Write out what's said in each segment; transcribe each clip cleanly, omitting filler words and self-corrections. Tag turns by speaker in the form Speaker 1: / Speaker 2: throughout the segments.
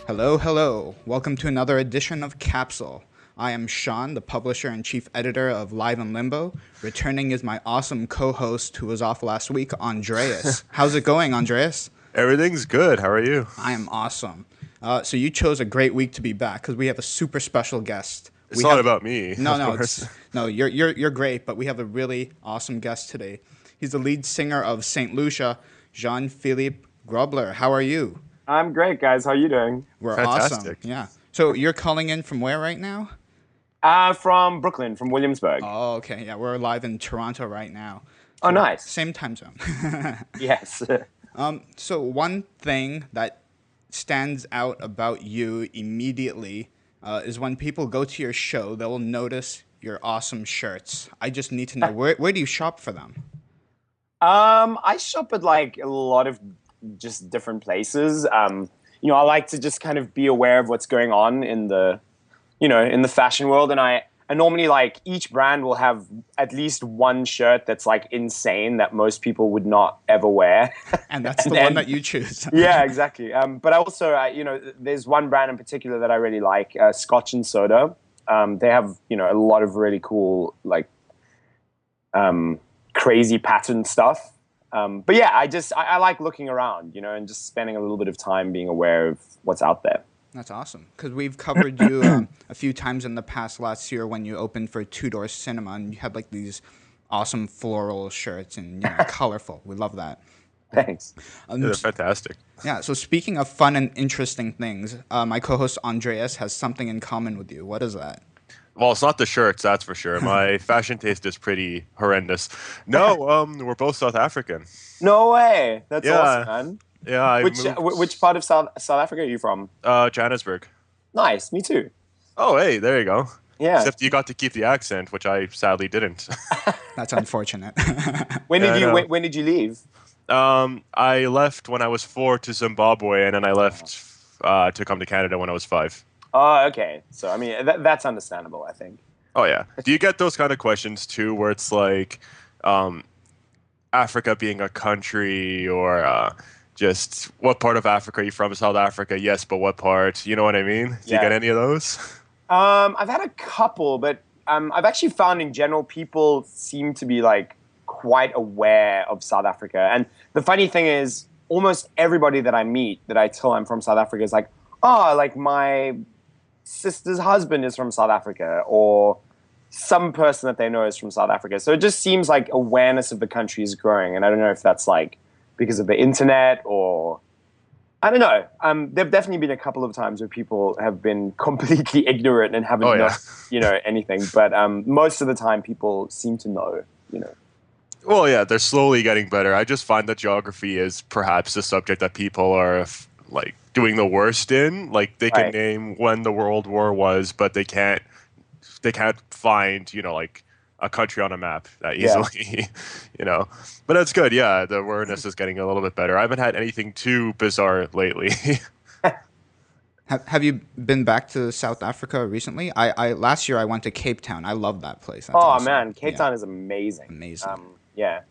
Speaker 1: Hello, hello. Welcome to another edition of Capsule. I am Sean, the publisher and chief editor of Live and Limbo. Returning is my awesome co-host who was off last week, Andreas. How's it going, Andreas?
Speaker 2: Everything's good. How are you?
Speaker 1: I am awesome. So you chose a great week to be back because we have a super special guest.
Speaker 2: It's
Speaker 1: We
Speaker 2: not
Speaker 1: have
Speaker 2: about me,
Speaker 1: no,
Speaker 2: of
Speaker 1: no,
Speaker 2: course.
Speaker 1: you're great, but we have a really awesome guest today. He's the lead singer of Saint Lucia, Jean-Philippe Grobler. How are you?
Speaker 3: I'm great, guys. How are you doing?
Speaker 1: We're awesome.
Speaker 2: Fantastic.
Speaker 1: Yeah. So you're calling in from where right now?
Speaker 3: From Brooklyn, from Williamsburg.
Speaker 1: Oh, okay. Yeah, we're live in Toronto right now.
Speaker 3: Oh,
Speaker 1: So
Speaker 3: nice.
Speaker 1: same time zone.
Speaker 3: Yes.
Speaker 1: So one thing that stands out about you immediately is when people go to your show, they'll notice your awesome shirts. I just need to know where do you shop for them?
Speaker 3: I shop at like a lot of just different places. I like to just kind of be aware of what's going on in the fashion world, and I normally like each brand will have at least one shirt that's like insane that most people would not ever wear.
Speaker 1: And that's the one that you choose.
Speaker 3: Yeah, exactly. But I also, there's one brand in particular that I really like, Scotch and Soda. They have, a lot of really cool, like, crazy pattern stuff. But yeah, I like looking around, and just spending a little bit of time being aware of what's out there.
Speaker 1: That's awesome because we've covered you a few times in the past last year when you opened for Two Door Cinema and you had like these awesome floral shirts and colorful. We love that.
Speaker 3: Thanks.
Speaker 2: They're fantastic.
Speaker 1: Yeah. So speaking of fun and interesting things, my co-host Andreas has something in common with you. What is that?
Speaker 2: Well, it's not the shirts, that's for sure. My fashion taste is pretty horrendous. No, we're both South African.
Speaker 3: No way. That's
Speaker 2: Yeah.
Speaker 3: awesome, man.
Speaker 2: Yeah, I
Speaker 3: Which
Speaker 2: moved
Speaker 3: which part of South Africa are you from?
Speaker 2: Johannesburg.
Speaker 3: Nice. Me too.
Speaker 2: Oh, hey, there you go.
Speaker 3: Yeah.
Speaker 2: Except you got to keep the accent, which I sadly didn't.
Speaker 1: That's unfortunate.
Speaker 3: When
Speaker 2: Yeah, I
Speaker 3: did you
Speaker 2: know.
Speaker 3: when did you leave?
Speaker 2: I left when I was 4 to Zimbabwe, and then I left to come to Canada when I was 5.
Speaker 3: Oh, okay. So I mean that's understandable, I think.
Speaker 2: Oh, yeah. Do you get those kind of questions, too, where it's like Africa being a country or just what part of Africa are you from? South Africa, yes, but what part? You know what I mean? Do you
Speaker 3: Yeah.
Speaker 2: get any of those?
Speaker 3: I've had a couple, but I've actually found in general people seem to be like quite aware of South Africa. And the funny thing is, almost everybody that I meet that I tell I'm from South Africa is like, oh, like my sister's husband is from South Africa, or some person that they know is from South Africa. So it just seems like awareness of the country is growing. And I don't know if that's like because of the internet or I don't know. There've definitely been a couple of times where people have been completely ignorant and haven't
Speaker 2: Oh, yeah.
Speaker 3: known, anything. But most of the time, people seem to know.
Speaker 2: Well, yeah, they're slowly getting better. I just find that geography is perhaps the subject that people are like doing the worst in. Like they can
Speaker 3: Right.
Speaker 2: name when the World War was, but they can't find, like a country on a map that
Speaker 3: Yeah.
Speaker 2: easily, But that's good. Yeah, the awareness is getting a little bit better. I haven't had anything too bizarre lately.
Speaker 1: Have you been back to South Africa recently? I last year I went to Cape Town. I love that place. That's
Speaker 3: Oh
Speaker 1: awesome.
Speaker 3: man, Cape
Speaker 1: Yeah.
Speaker 3: Town is amazing.
Speaker 1: Amazing.
Speaker 3: Yeah.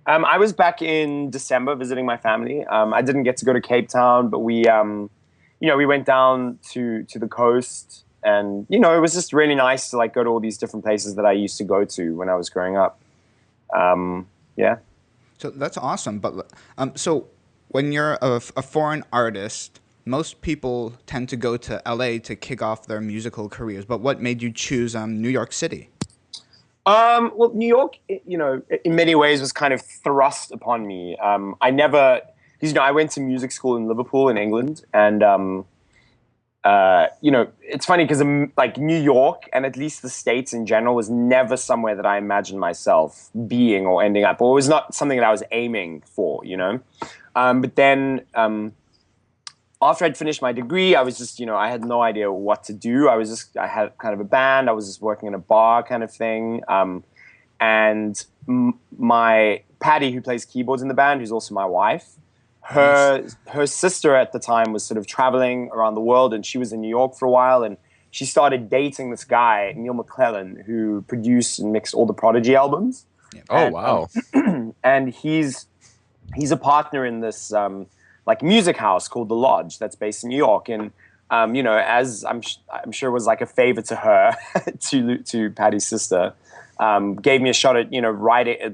Speaker 3: I was back in December visiting my family. I didn't get to go to Cape Town, but we went down to the coast, and it was just really nice to like go to all these different places that I used to go to when I was growing up. Yeah.
Speaker 1: So that's awesome. But so when you're a foreign artist, most people tend to go to LA to kick off their musical careers. But what made you choose New York City?
Speaker 3: Well, New York, in many ways was kind of thrust upon me. I never, because, I went to music school in Liverpool in England, and, it's funny because like New York and at least the States in general was never somewhere that I imagined myself being or ending up, or it was not something that I was aiming for, But then, after I'd finished my degree, I was just, I had no idea what to do. I had kind of a band. I was just working in a bar kind of thing. And my Patty, who plays keyboards in the band, who's also my wife, her sister at the time was sort of traveling around the world, and she was in New York for a while. And she started dating this guy, Neil McClellan, who produced and mixed all the Prodigy albums.
Speaker 1: Yeah.
Speaker 2: Oh,
Speaker 3: And,
Speaker 2: wow.
Speaker 3: And he's a partner in this like music house called The Lodge that's based in New York. And as I'm sure was like a favor to her, to Patty's sister, gave me a shot at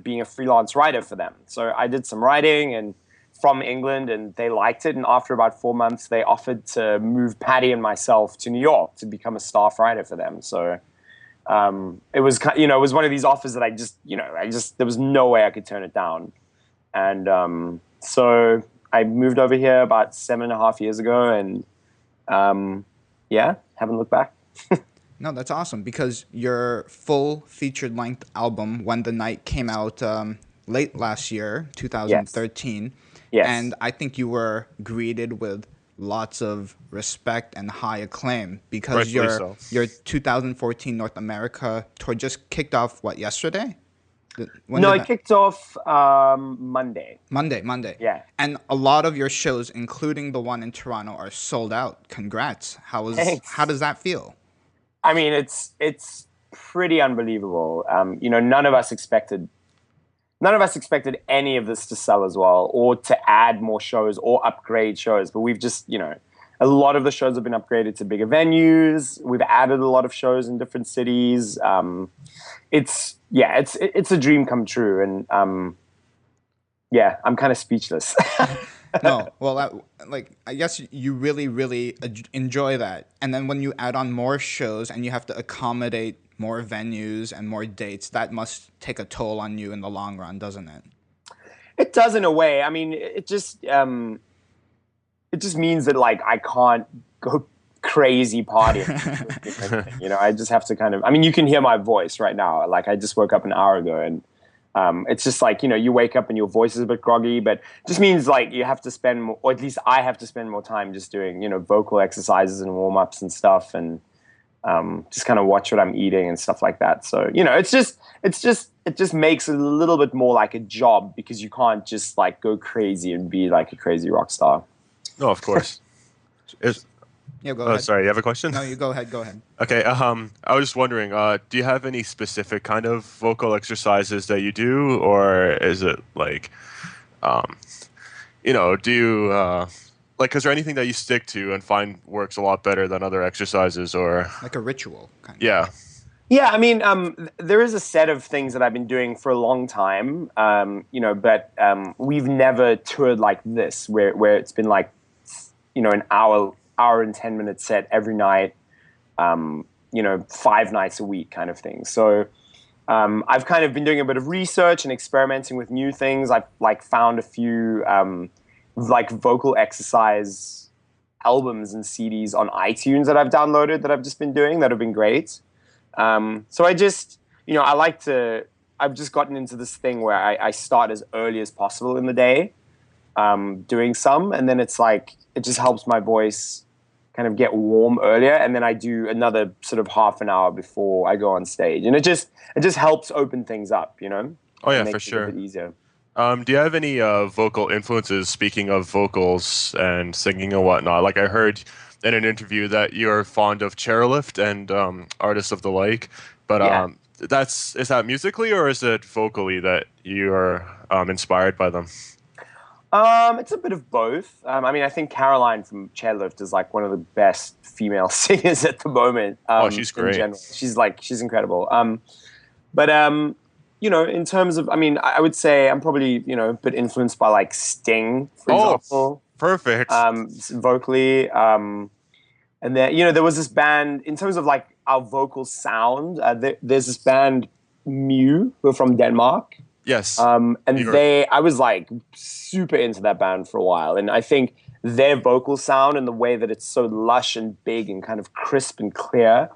Speaker 3: being a freelance writer for them. So I did some writing and from England, and they liked it. And after about 4 months, they offered to move Patty and myself to New York to become a staff writer for them. So it was it was one of these offers that I just there was no way I could turn it down. And so I moved over here about 7.5 years ago, and haven't looked back.
Speaker 1: No, that's awesome, because your full featured length album, When the Night, came out late last year, 2013.
Speaker 3: Yes.
Speaker 1: And I think you were greeted with lots of respect and high acclaim, because your 2014 North America tour just kicked off, yesterday?
Speaker 3: It kicked off Monday.
Speaker 1: Monday.
Speaker 3: Yeah.
Speaker 1: And a lot of your shows, including the one in Toronto, are sold out. Congrats.
Speaker 3: Thanks.
Speaker 1: How does that feel?
Speaker 3: I mean, it's pretty unbelievable. None of us expected any of this to sell as well, or to add more shows or upgrade shows. But we've just, a lot of the shows have been upgraded to bigger venues. We've added a lot of shows in different cities. It's a dream come true, and I'm kind of speechless.
Speaker 1: No, well, I guess you really, really enjoy that. And then when you add on more shows and you have to accommodate more venues and more dates, that must take a toll on you in the long run, doesn't it?
Speaker 3: It does, in a way. I mean, it just means that I can't go crazy partying. I just have to you can hear my voice right now. I just woke up an hour ago, and it's just you wake up and your voice is a bit groggy, but it just means you have to spend more, or at least I have to spend more time just doing, vocal exercises and warm-ups and stuff, and just kind of watch what I'm eating and stuff like that. So, it just makes it a little bit more like a job, because you can't just go crazy and be like a crazy rock star.
Speaker 2: No, of course.
Speaker 1: Yeah, go ahead.
Speaker 2: Sorry, you have a question?
Speaker 1: No, you go ahead. Go ahead.
Speaker 2: Okay. I was just wondering, do you have any specific kind of vocal exercises that you do, or is it do you is there anything that you stick to and find works a lot better than other exercises, or
Speaker 1: like a ritual kind of?
Speaker 2: Yeah.
Speaker 3: Yeah, I mean, there is a set of things that I've been doing for a long time, but we've never toured like this, where it's been an hour and 10-minute set every night, 5 nights a week kind of thing. So I've kind of been doing a bit of research and experimenting with new things. I've found a few vocal exercise albums and CDs on iTunes that I've downloaded that I've just been doing that have been great. So I just, I've just gotten into this thing where I start as early as possible in the day, doing some, and then it's it just helps my voice kind of get warm earlier, and then I do another sort of half an hour before I go on stage, and it just helps open things up,
Speaker 2: Oh yeah, for sure.
Speaker 3: It a bit easier.
Speaker 2: Do you have any vocal influences, speaking of vocals and singing and whatnot? I heard in an interview that you're fond of Chairlift and artists of the like, but is that musically, or is it vocally that you're inspired by them?
Speaker 3: It's a bit of both. I think Caroline from Chairlift is one of the best female singers at the moment.
Speaker 2: She's great.
Speaker 3: In general. She's incredible. But in terms of, I would say I'm probably, a bit influenced by Sting, for example.
Speaker 2: Perfect.
Speaker 3: Vocally. And then, there was this band, in terms of our vocal sound, there's this band, Mew, who are from Denmark.
Speaker 2: Yes.
Speaker 3: And I was super into that band for a while. And I think their vocal sound and the way that it's so lush and big and kind of crisp and clear,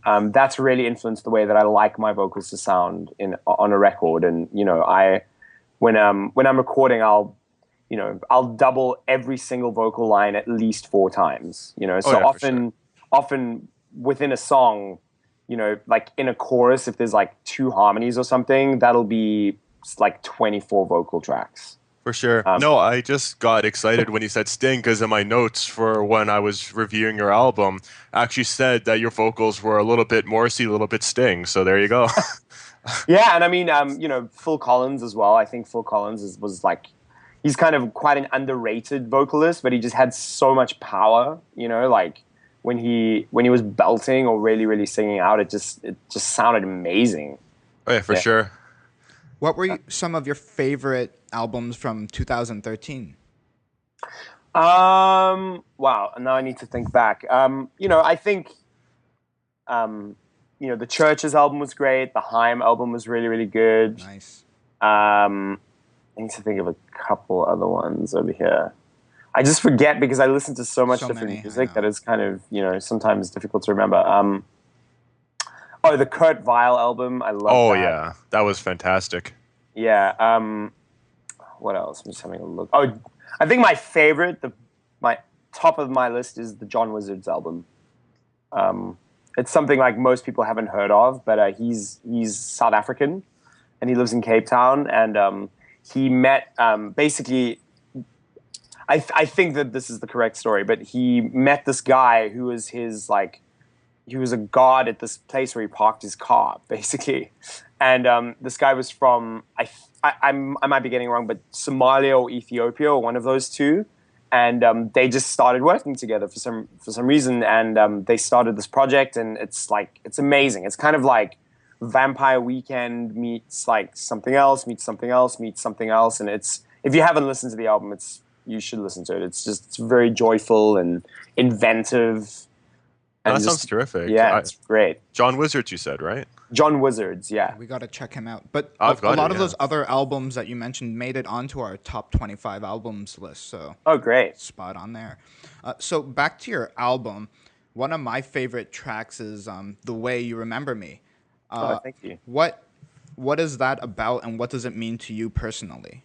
Speaker 3: that's really influenced the way that I like my vocals to sound on a record. And, when I'm recording, I'll double every single vocal line at least 4 times, often within a song, in a chorus, if there's 2 harmonies or something, that'll be 24 vocal tracks.
Speaker 2: For sure. No, I just got excited when you said Sting, because in my notes for when I was reviewing your album, I actually said that your vocals were a little bit Morrissey, a little bit Sting. So there you go.
Speaker 3: Yeah, and Phil Collins as well. I think Phil Collins was he's kind of quite an underrated vocalist, but he just had so much power, when he was belting or really singing out, it just sounded amazing.
Speaker 2: Oh yeah, for sure.
Speaker 1: What were some of your favorite albums from 2013?
Speaker 3: Wow. Now I need to think back. I think, the Church's album was great. The Haim album was really good.
Speaker 1: Nice.
Speaker 3: I need to think of a couple other ones over here. I just forget because I listen to so much different music that it's kind of, sometimes difficult to remember. The Kurt Weill album. I love that.
Speaker 2: Oh, yeah. That was fantastic.
Speaker 3: Yeah. What else? I'm just having a look. Oh, I think my favorite, my top of my list is the John Wizards album. It's something like most people haven't heard of, but he's South African, and he lives in Cape Town, and he met basically. I think that this is the correct story, but he met this guy who was he was a guard at this place where he parked his car, basically, and this guy was from I might be getting it wrong, but Somalia or Ethiopia or one of those two. And they just started working together for some reason, and they started this project, and it's amazing. It's kind of like Vampire Weekend meets like something else, meets something else, meets something else, and if you haven't listened to the album, you should listen to it. It's very joyful and inventive. And
Speaker 2: that sounds terrific.
Speaker 3: Yeah, it's great.
Speaker 2: John Wizards, you said, right?
Speaker 3: John Wizards, yeah.
Speaker 1: We got to check him out. But
Speaker 2: a lot
Speaker 1: of those other albums that you mentioned made it onto our top 25 albums list. So
Speaker 3: great.
Speaker 1: Spot on there. So back to your album, one of my favorite tracks is The Way You Remember Me.
Speaker 3: Thank you.
Speaker 1: What is that about, and what does it mean to you personally?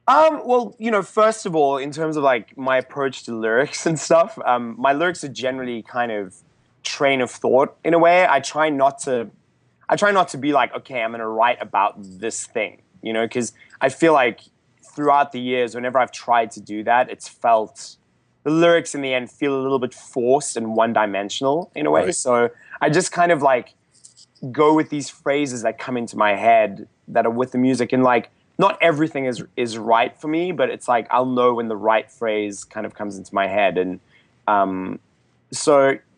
Speaker 3: Well, first of all, in terms of like my approach to lyrics and stuff, my lyrics are generally kind of train of thought in a way. I try not to be like, okay, I'm going to write about this thing, because I feel like throughout the years, whenever I've tried to do that, it's felt the lyrics in the end feel a little bit forced and one-dimensional in a way. Right. So I just kind of like go with these phrases that come into my head that are with the music, and like, not everything is right for me, but it's like I'll know when the right phrase kind of comes into my head, and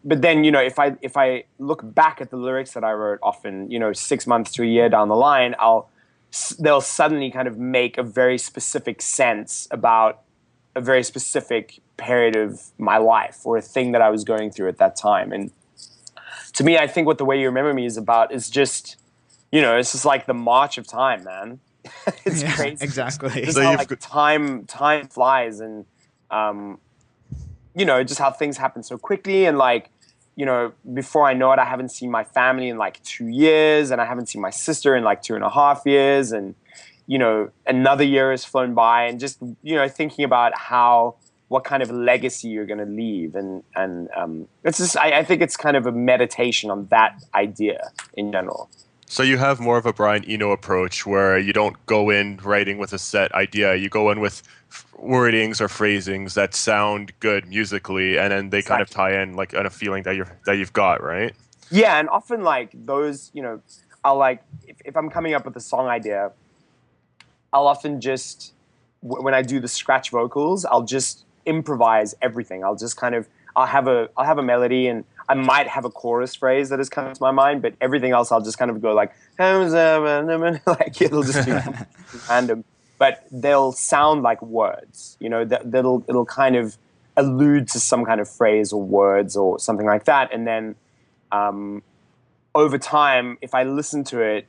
Speaker 3: but then if I look back at the lyrics that I wrote, often 6 months to a year down the line, they'll suddenly kind of make a very specific sense about a very specific period of my life or a thing that I was going through at that time. And to me, I think what The Way You Remember Me is about is just it's just like the march of time, man. It's crazy.
Speaker 1: Exactly.
Speaker 3: Just how, like, time flies, and just how things happen so quickly, and like before I know it, I haven't seen my family in like 2 years, and I haven't seen my sister in like 2.5 years, and another year has flown by, and just thinking about what kind of legacy you're going to leave, and it's just I think it's kind of a meditation on that idea in general.
Speaker 2: So you have more of a Brian Eno approach where you don't go in writing with a set idea. You go in with wordings or phrasings that sound good musically, and then they kind of tie in like on a feeling that you've got, right?
Speaker 3: Yeah, and often like those, I'll like if I'm coming up with a song idea, I'll often just when I do the scratch vocals, I'll just improvise everything. I'll just kind of I'll have a melody, and I might have a chorus phrase that has come to my mind, but everything else I'll just kind of go like, like it'll just be random, but they'll sound like words, it'll kind of allude to some kind of phrase or words or something like that. And then over time, if I listen to it,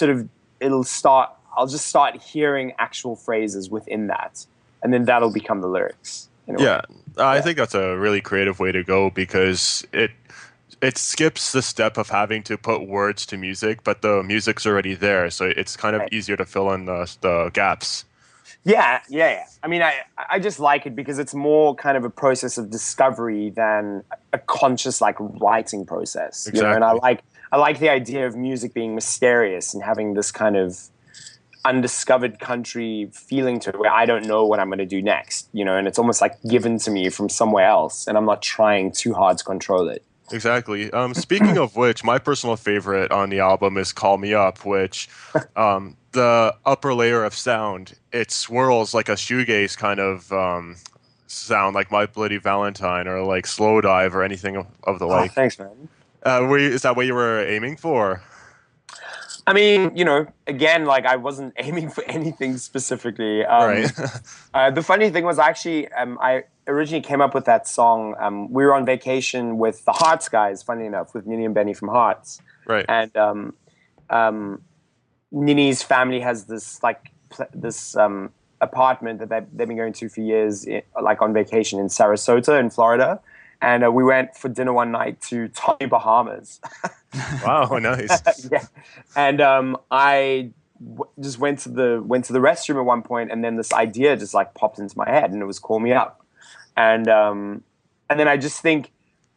Speaker 3: I'll just start hearing actual phrases within that, and then that'll become the lyrics.
Speaker 2: Yeah, I think that's a really creative way to go, because it skips the step of having to put words to music, but the music's already there, so it's kind of easier to fill in the gaps.
Speaker 3: Yeah. I mean, I just like it because it's more kind of a process of discovery than a conscious like writing process.
Speaker 2: Exactly.
Speaker 3: And I like the idea of music being mysterious and having this kind of undiscovered country feeling to it, where I don't know what I'm going to do next, and it's almost like given to me from somewhere else, and I'm not trying too hard to control it.
Speaker 2: Exactly. Speaking of which, my personal favorite on the album is Call Me Up, which the upper layer of sound, it swirls like a shoegaze kind of sound, like My Bloody Valentine or like Slow Dive or anything of the like.
Speaker 3: Thanks, man.
Speaker 2: Is that what you were aiming for?
Speaker 3: I mean, again, like I wasn't aiming for anything specifically.
Speaker 2: Right.
Speaker 3: The funny thing was actually, I originally came up with that song. We were on vacation with the Hearts guys, funny enough, with Nini and Benny from Hearts.
Speaker 2: Right.
Speaker 3: And Nini's family has this apartment that they've been going to for years, like on vacation in Sarasota in Florida. And we went for dinner one night to Tommy Bahamas.
Speaker 2: Wow, nice.
Speaker 3: Yeah, and I just went to the restroom at one point, and then this idea just like popped into my head, and it was Call Me Up, and then I just think,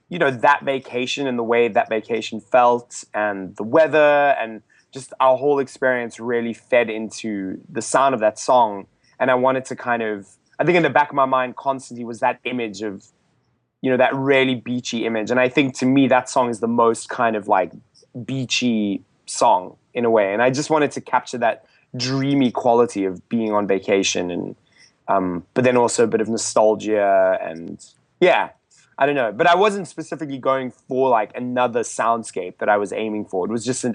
Speaker 3: that vacation and the way that vacation felt, and the weather, and just our whole experience really fed into the sound of that song, and I wanted to I think in the back of my mind constantly was that image of, that really beachy image. And I think to me, that song is the most kind of like beachy song in a way. And I just wanted to capture that dreamy quality of being on vacation and, but then also a bit of nostalgia and yeah, I don't know. But I wasn't specifically going for like another soundscape that I was aiming for. It was just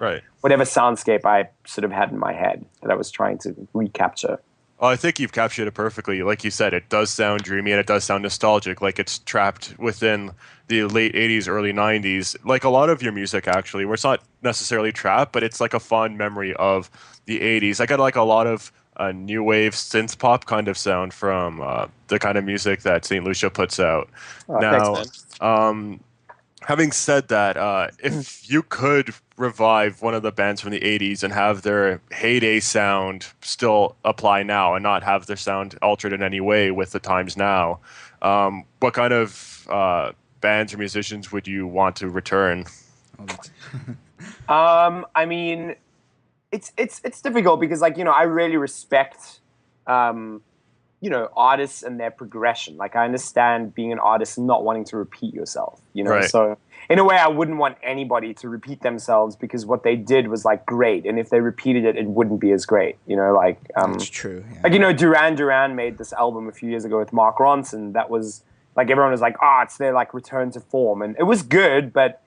Speaker 3: whatever soundscape I sort of had in my head that I was trying to recapture.
Speaker 2: Well, I think you've captured it perfectly. Like you said, it does sound dreamy and it does sound nostalgic, like it's trapped within the late 80s, early 90s. Like a lot of your music, actually, where it's not necessarily trapped, but it's like a fond memory of the 80s. I got like a lot of new wave synth pop kind of sound from the kind of music that St. Lucia puts out.
Speaker 3: Thanks, man.
Speaker 2: Having said that, if you could revive one of the bands from the 80s and have their heyday sound still apply now and not have their sound altered in any way with the times now, what kind of bands or musicians would you want to return?
Speaker 3: I mean, it's difficult because, like, I really respect artists and their progression. Like, I understand being an artist and not wanting to repeat yourself,
Speaker 2: Right.
Speaker 3: So in a way, I wouldn't want anybody to repeat themselves because what they did was like great. And if they repeated it, it wouldn't be as great,
Speaker 1: That's true. Yeah.
Speaker 3: Like, Duran Duran made this album a few years ago with Mark Ronson. That was like, everyone was like, it's their like return to form. And it was good, but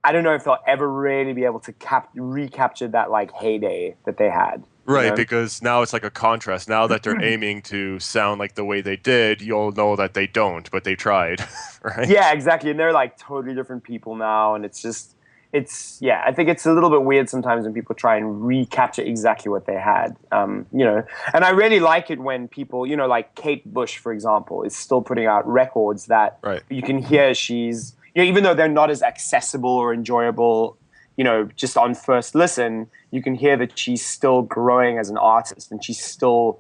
Speaker 3: I don't know if they'll ever really be able to recapture that like heyday that they had.
Speaker 2: Right, because now it's like a contrast. Now that they're aiming to sound like the way they did, you'll know that they don't, but they tried, right?
Speaker 3: Yeah, exactly. And they're like totally different people now. And I think it's a little bit weird sometimes when people try and recapture exactly what they had, And I really like it when people, like Kate Bush, for example, is still putting out records that you can hear she's, even though they're not as accessible or enjoyable, just on first listen, you can hear that she's still growing as an artist and she's still,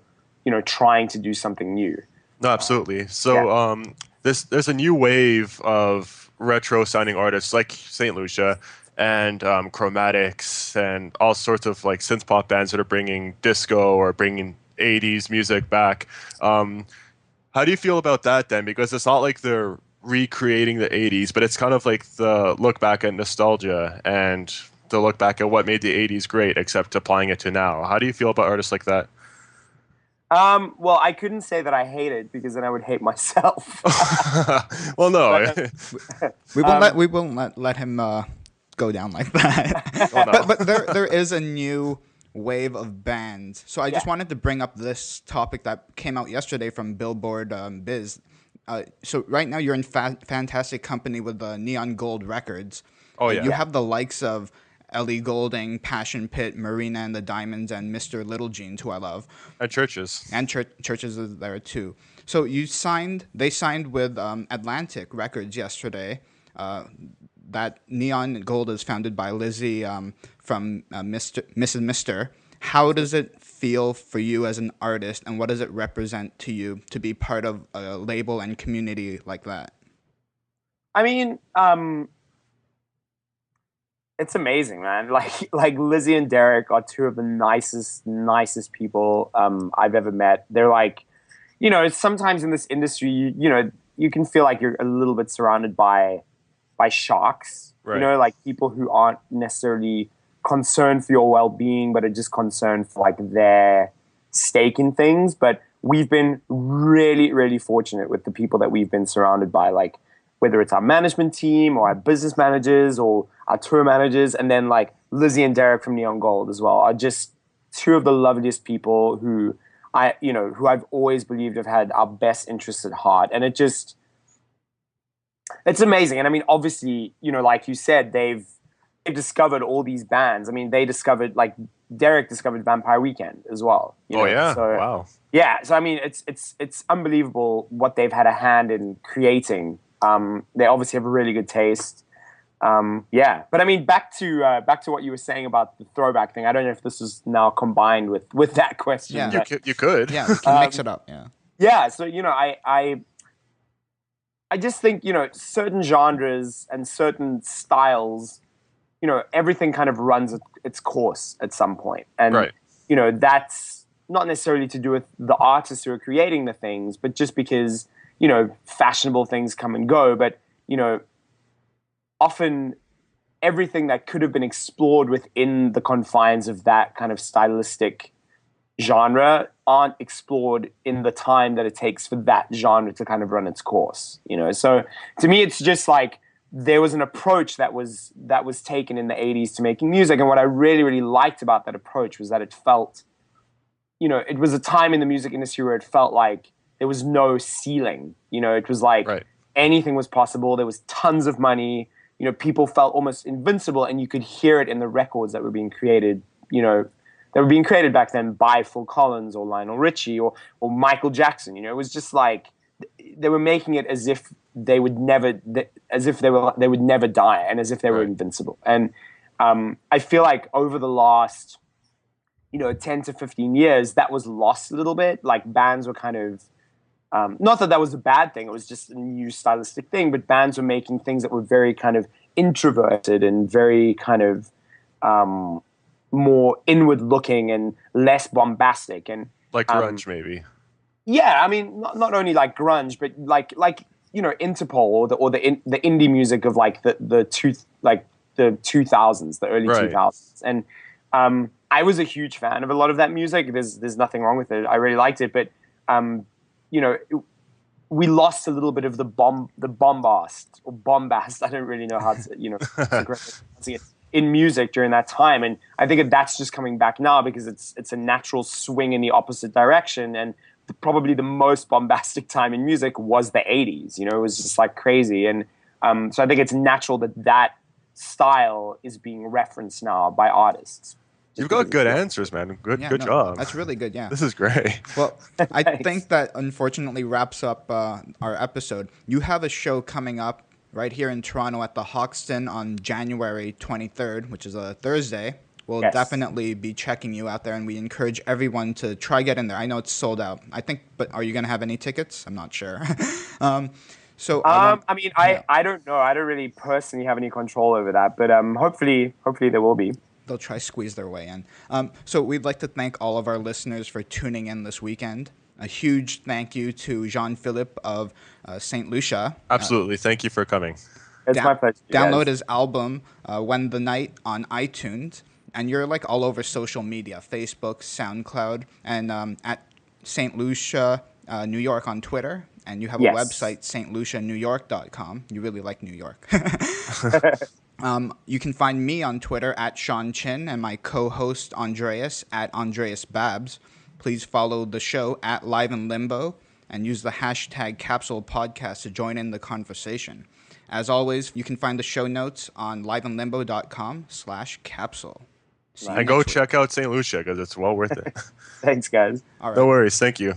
Speaker 3: trying to do something new.
Speaker 2: No, absolutely. So there's a new wave of retro sounding artists like St. Lucia and Chromatics and all sorts of like synth pop bands that are bringing disco or bringing 80s music back. How do you feel about that then? Because it's not like they're recreating the 80s, but it's kind of like the look back at nostalgia and the look back at what made the 80s great, except applying it to now. How do you feel about artists like that?
Speaker 3: Well, I couldn't say that I hate it because then I would hate myself.
Speaker 2: Well, no.
Speaker 1: We won't let him go down like that.
Speaker 2: Oh, no.
Speaker 1: But there is a new wave of bands. So I just wanted to bring up this topic that came out yesterday from Billboard Biz. So right now you're in fantastic company with Neon Gold Records.
Speaker 2: Oh, yeah.
Speaker 1: You have the likes of Ellie Goulding, Passion Pit, Marina and the Diamonds, and Mr. Little Jeans, who I love.
Speaker 2: And Churches.
Speaker 1: And Churches is there too. So they signed with Atlantic Records yesterday. That Neon Gold is founded by Lizzie from Mrs. Mister. How does it feel for you as an artist, and what does it represent to you to be part of a label and community like that?
Speaker 3: I mean, it's amazing, man. Like Lizzie and Derek are two of the nicest people I've ever met. They're like, sometimes in this industry, you can feel like you're a little bit surrounded by sharks.
Speaker 2: Right.
Speaker 3: Like people who aren't necessarily concerned for your well-being, but are just concerned for like their stake in things. But we've been really, really fortunate with the people that we've been surrounded by, like whether it's our management team or our business managers or our tour managers, and then like Lizzie and Derek from Neon Gold as well are just two of the loveliest people who who I've always believed have had our best interests at heart. And it's amazing. And I mean, obviously, like you said, they've discovered all these bands. I mean, Derek discovered Vampire Weekend as well.
Speaker 2: Yeah.
Speaker 3: So,
Speaker 2: wow.
Speaker 3: Yeah. So I mean, it's unbelievable what they've had a hand in creating. They obviously have a really good taste. Yeah, but I mean, back to what you were saying about the throwback thing. I don't know if this is now combined with that question.
Speaker 1: Yeah,
Speaker 2: you could.
Speaker 1: Yeah, we can mix it up. Yeah.
Speaker 3: Yeah. So I just think certain genres and certain styles, everything kind of runs its course at some point, and
Speaker 2: right.
Speaker 3: That's not necessarily to do with the artists who are creating the things, but just because fashionable things come and go, but often everything that could have been explored within the confines of that kind of stylistic genre aren't explored in the time that it takes for that genre to kind of run its course. So to me, it's just like there was an approach that was taken in the 80s to making music, and what I really, really liked about that approach was that it felt, it was a time in the music industry where it felt like there was no ceiling. It was like anything was possible. There was tons of money. People felt almost invincible, and you could hear it in the records that were being created, that were being created back then by Phil Collins or Lionel Richie or Michael Jackson. It was just like they were making it as if they would never die, and as if they were invincible. And I feel like over the last 10 to 15 years, that was lost a little bit. Like bands were kind of not that was a bad thing, it was just a new stylistic thing, but bands were making things that were very kind of introverted and very kind of more inward looking and less bombastic. And
Speaker 2: like grunge, maybe.
Speaker 3: Yeah, I mean, not only like grunge, but like Interpol or the indie music of like the 2000s, the early 2000s. And I was a huge fan of a lot of that music. There's nothing wrong with it. I really liked it, but we lost a little bit of the bombast. I don't really know how to, in music during that time. And I think that's just coming back now because it's a natural swing in the opposite direction. And probably the most bombastic time in music was the 80s. It was just like crazy. And so I think it's natural that style is being referenced now by artists.
Speaker 2: You've got good answers, man. Good job.
Speaker 1: That's really good, yeah.
Speaker 2: This is great.
Speaker 1: Well, I think that unfortunately wraps up our episode. You have a show coming up right here in Toronto at the Hoxton on January 23rd, which is a Thursday. We'll definitely be checking you out there, and we encourage everyone to try get in there. I know it's sold out, I think, but are you going to have any tickets? I'm not sure. I don't know. I don't really personally have any control over that, but hopefully there will be. They'll try squeeze their way in. So we'd like to thank all of our listeners for tuning in this weekend. A huge thank you to Jean-Philippe of St. Lucia.
Speaker 2: Absolutely. Thank you for coming.
Speaker 3: It's my pleasure.
Speaker 1: Download his album, When the Night, on iTunes. And you're like all over social media, Facebook, SoundCloud, and at St. Lucia, New York on Twitter. And you have a website, stlucianewyork.com. You really like New York. You can find me on Twitter at Sean Chin and my co-host Andreas at Andreas Babs. Please follow the show at Live in Limbo and use the hashtag Capsule Podcast to join in the conversation. As always, you can find the show notes on liveinlimbo.com/capsule.
Speaker 2: And go check out St. Lucia because it's well worth it.
Speaker 3: Thanks, guys.
Speaker 1: All right.
Speaker 2: No worries. Thank you.